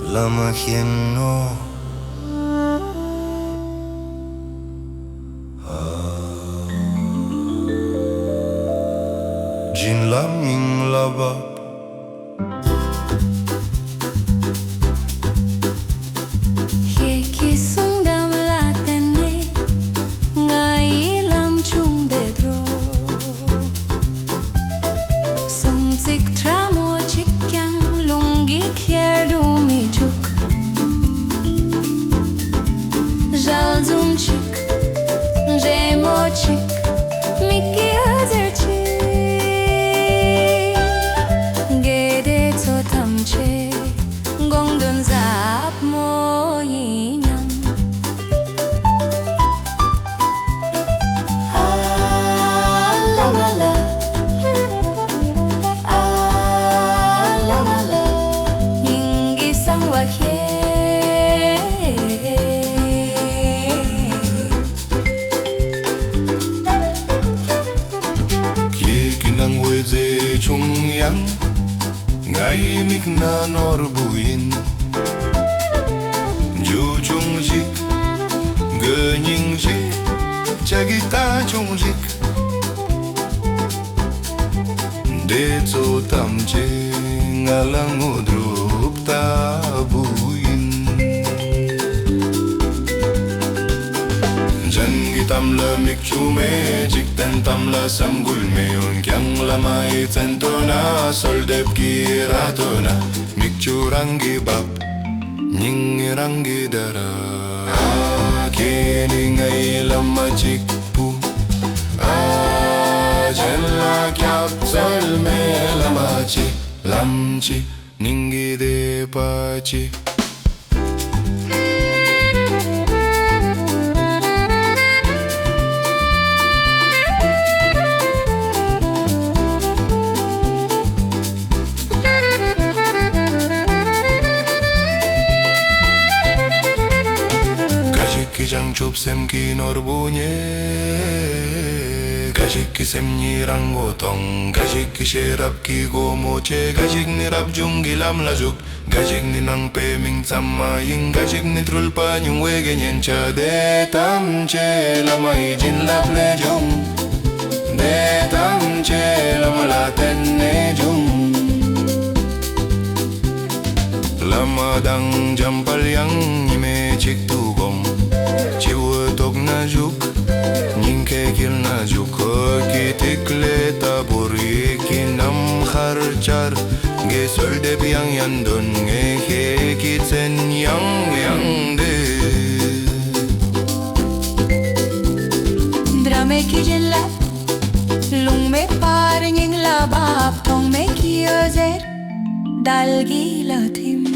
lama hieno Jin laming labap 종양 ngaimik na norbuin 주중식 근잉식 자기다 종식 대조 탐제 ngalang udrup tabuin Tamla mikchume jikten tamla samgulmeun kyang lamai tentona soldep kiratona mikchurangi bab nyingrangi dara kini ngai lama jikpu jella kyap solme lamachi lamchi ningi de pachi Kijang chup sem ki norbunye Kajik ki sem nirang gotong Kajik ki sherap ki gomoche Kajik ni rap jung gilam lajuk Kajik ni nang pe ming tsamaying Kajik ni trulpa nyung wege nyencha De tam che lama ijin lap le jung De tam che lama la ten ne jung Lama dang jampal yang ime chik tu gom Chiwa tok na juk, nyingke kil na juk Ki tikle taburi ki nam kharchar Ge solde biyang yandon Ge he ki tsen yang yang de Drame ki jella Lung me par nying la bap Tong me ki özer Dal gi la tim